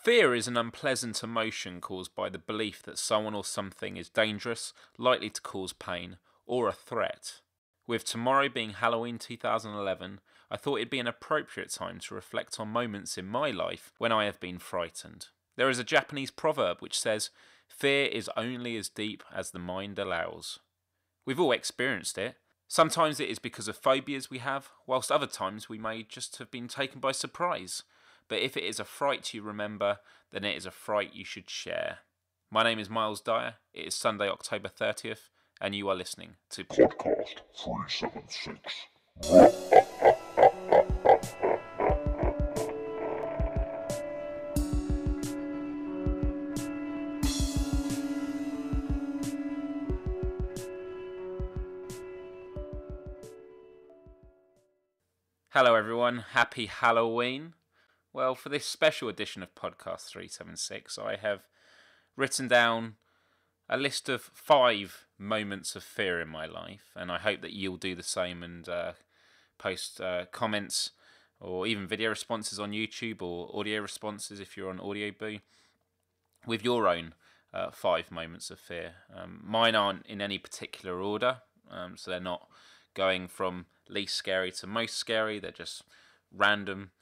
Fear is an unpleasant emotion caused by the belief that someone or something is dangerous, likely to cause pain, or a threat. With tomorrow being Halloween 2011, I thought it'd be an appropriate time to reflect on moments in my life when I have been frightened. There is a Japanese proverb which says, "Fear is only as deep as the mind allows." We've all experienced it. Sometimes it is because of phobias we have, whilst other times we may just have been taken by surprise. But if it is a fright you remember, then it is a fright you should share. My name is Myles Dyer. It is Sunday, October 30th, and you are listening to Podcast376. Hello everyone, happy Halloween. Well, for this special edition of Podcast 376, I have written down a list of 5 moments of fear in my life, and I hope that you'll do the same and post comments or even video responses on YouTube or audio responses if you're on Audioboo with your own 5 moments of fear. Mine aren't in any particular order, so they're not going from least scary to most scary. They're just random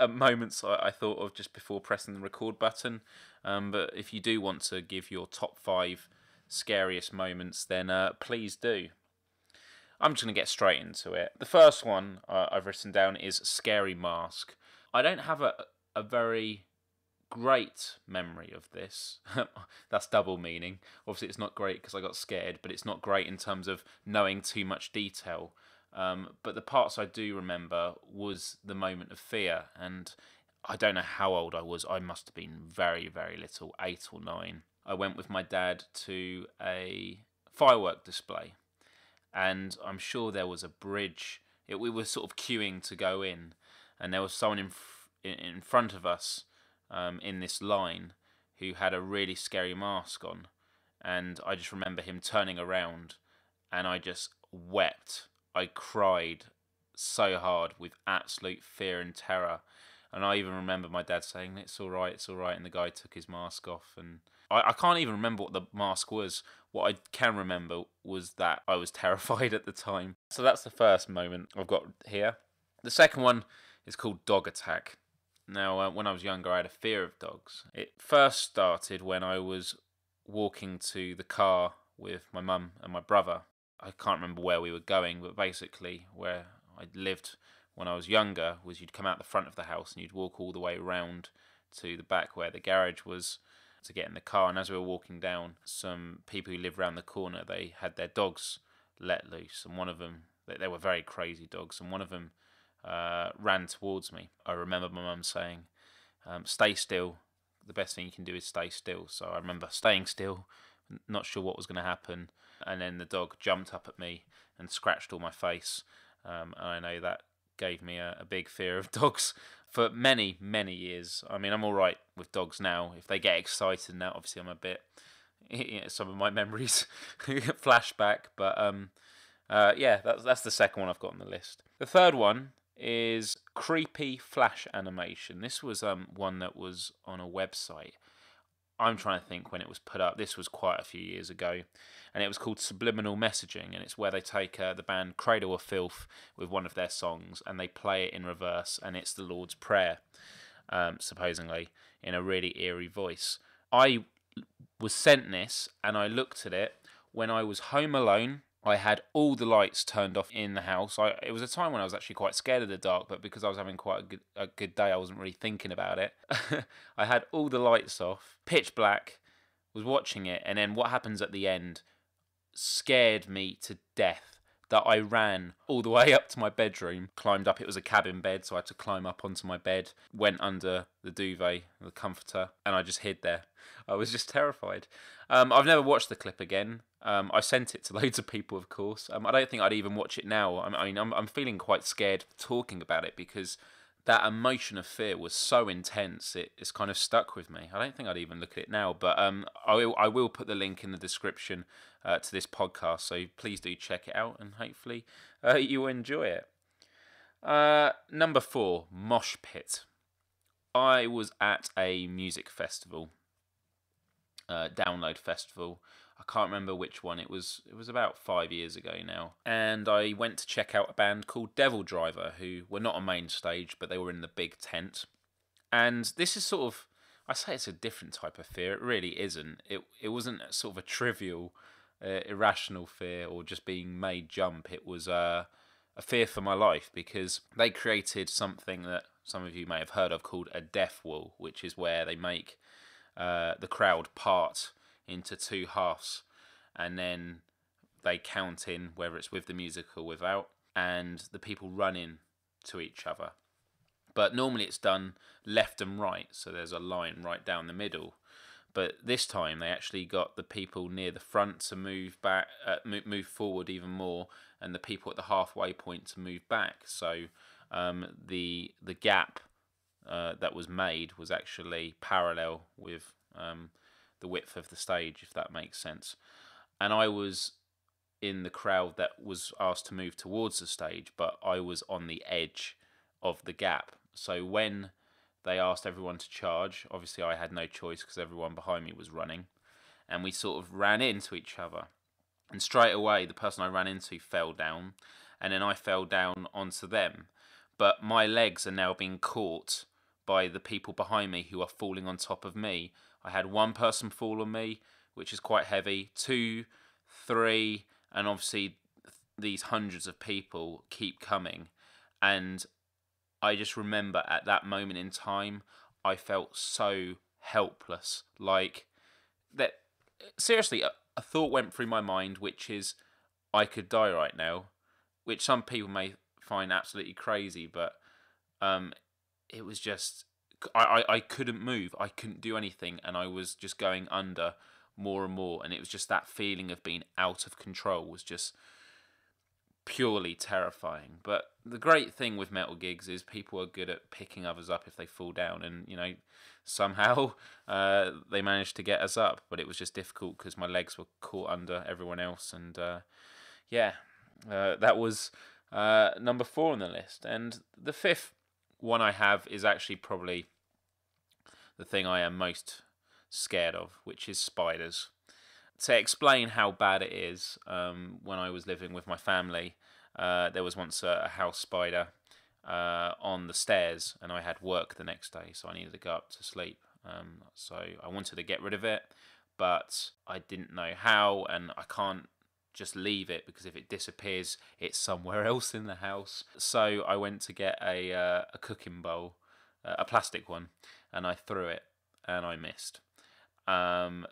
moments I thought of just before pressing the record button. But if you do want to give your top 5 scariest moments, then please do. I'm just going to get straight into it. The first one I've written down is scary mask. I don't have a very great memory of this. That's double meaning. Obviously it's not great because I got scared, but it's not great in terms of knowing too much detail. But the parts I do remember was the moment of fear, and I don't know how old I was. I must have been very, very little, 8 or 9. I went with my dad to a firework display, and I'm sure there was a bridge. We were sort of queuing to go in, and there was someone in front of us in this line who had a really scary mask on, and I just remember him turning around, and I just wept. I cried so hard with absolute fear and terror. And I even remember my dad saying, it's all right, and the guy took his mask off. And I can't even remember what the mask was. What I can remember was that I was terrified at the time. So that's the first moment I've got here. The second one is called dog attack. Now, when I was younger, I had a fear of dogs. It first started when I was walking to the car with my mum and my brother. I can't remember where we were going, but basically where I lived when I was younger was you'd come out the front of the house and you'd walk all the way around to the back where the garage was to get in the car. And as we were walking down, some people who lived around the corner, they had their dogs let loose, and one of them, they were very crazy dogs, and one of them ran towards me. I remember my mum saying, stay still, the best thing you can do is stay still. So I remember staying still, not sure what was going to happen, and then the dog jumped up at me and scratched all my face, and I know that gave me a big fear of dogs for many, many years. I mean, I'm all right with dogs now. If they get excited now, obviously I'm a bit, some of my memories flashback, but yeah, that's the second one I've got on the list. The third one is creepy flash animation. This was one that was on a website. I'm trying to think when it was put up. This was quite a few years ago, and it was called Subliminal Messaging, and it's where they take the band Cradle of Filth with one of their songs and they play it in reverse, and it's the Lord's Prayer, supposedly, in a really eerie voice. I was sent this, and I looked at it when I was home alone. I had all the lights turned off in the house. It was a time when I was actually quite scared of the dark, but because I was having quite a good day, I wasn't really thinking about it. I had all the lights off, pitch black, was watching it, and then what happens at the end scared me to death. That I ran all the way up to my bedroom, climbed up. It was a cabin bed, so I had to climb up onto my bed, went under the duvet, the comforter, and I just hid there. I was just terrified. I've never watched the clip again. I sent it to loads of people, of course. I don't think I'd even watch it now. I'm feeling quite scared talking about it because that emotion of fear was so intense. It's kind of stuck with me. I don't think I'd even look at it now, but I will put the link in the description to this podcast, so please do check it out, and hopefully you will enjoy it. Number 4, mosh pit. I was at a music festival, download festival. I can't remember which one. It was about 5 years ago now, and I went to check out a band called Devil Driver, who were not on main stage, but they were in the big tent. And this is sort of, I say it's a different type of fear. It really isn't. It wasn't sort of a trivial, irrational fear or just being made jump. It was a fear for my life, because they created something that some of you may have heard of called a death wall, which is where they make the crowd part into two halves, and then they count in whether it's with the music or without, and the people run in to each other. But normally it's done left and right, so there's a line right down the middle. But this time they actually got the people near the front to move back, move forward even more, and the people at the halfway point to move back. So the gap that was made was actually parallel with the width of the stage, if that makes sense. And I was in the crowd that was asked to move towards the stage, but I was on the edge of the gap. So when they asked everyone to charge, obviously I had no choice because everyone behind me was running, and we sort of ran into each other. And straight away, the person I ran into fell down, and then I fell down onto them. But my legs are now being caught by the people behind me who are falling on top of me. I had one person fall on me, which is quite heavy, 2, 3, and obviously these hundreds of people keep coming. And I just remember at that moment in time, I felt so helpless. Like, that, seriously, a thought went through my mind, which is, I could die right now, which some people may find absolutely crazy, but it was just, I couldn't move, I couldn't do anything, and I was just going under more and more, and it was just that feeling of being out of control was just purely terrifying. But the great thing with metal gigs is people are good at picking others up if they fall down, and somehow they managed to get us up, but it was just difficult because my legs were caught under everyone else. And that was number 4 on the list. And the 5th one I have is actually probably the thing I am most scared of, which is spiders. To explain how bad it is, when I was living with my family, there was once a house spider on the stairs, and I had work the next day, so I needed to go up to sleep. So I wanted to get rid of it, but I didn't know how, and I can't just leave it, because if it disappears, it's somewhere else in the house. So I went to get a cooking bowl, a plastic one, and I threw it, and I missed. And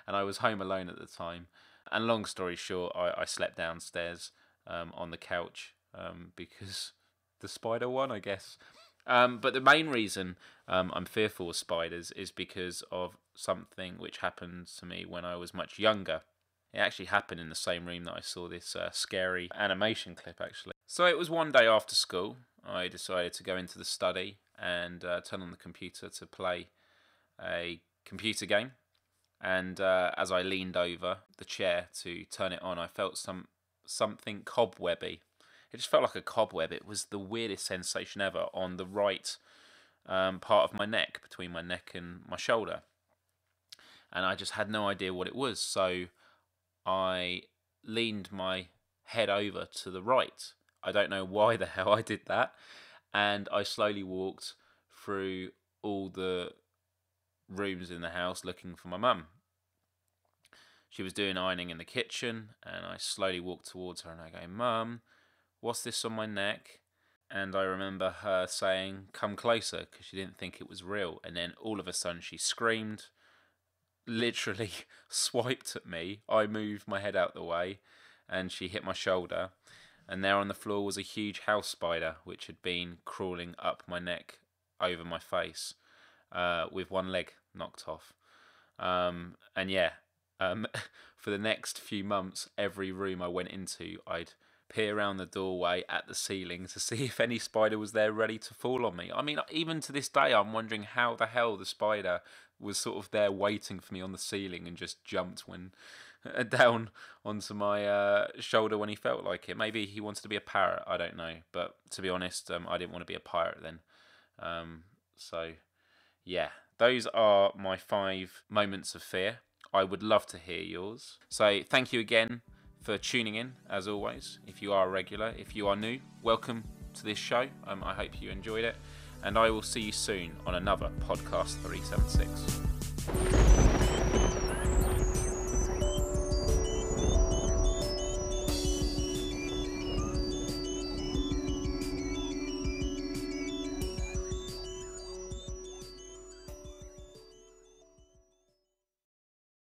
I was home alone at the time. And long story short, I slept downstairs on the couch because the spider won, I guess. But the main reason I'm fearful of spiders is because of something which happened to me when I was much younger. It actually happened in the same room that I saw this scary animation clip, actually. So it was one day after school. I decided to go into the study and turn on the computer to play a computer game. And as I leaned over the chair to turn it on, I felt something cobwebby. It just felt like a cobweb. It was the weirdest sensation ever on the right part of my neck, between my neck and my shoulder. And I just had no idea what it was. So I leaned my head over to the right. I don't know why the hell I did that. And I slowly walked through all the rooms in the house looking for my mum. She was doing ironing in the kitchen, and I slowly walked towards her and I go, "Mum, what's this on my neck?" And I remember her saying, "Come closer," because she didn't think it was real. And then all of a sudden she screamed, literally swiped at me. I moved my head out the way and she hit my shoulder, and there on the floor was a huge house spider which had been crawling up my neck over my face, with one leg knocked off. And yeah, for the next few months, every room I went into, I'd peer around the doorway at the ceiling to see if any spider was there ready to fall on me. I mean, even to this day, I'm wondering how the hell the spider was sort of there waiting for me on the ceiling and just jumped when down onto my shoulder when he felt like it. Maybe he wanted to be a parrot, I don't know. But to be honest, I didn't want to be a pirate then. So, yeah, those are my 5 moments of fear. I would love to hear yours. So, thank you again for tuning in, as always. If you are a regular, if you are new, welcome to this show. I hope you enjoyed it. And I will see you soon on another Podcast 376.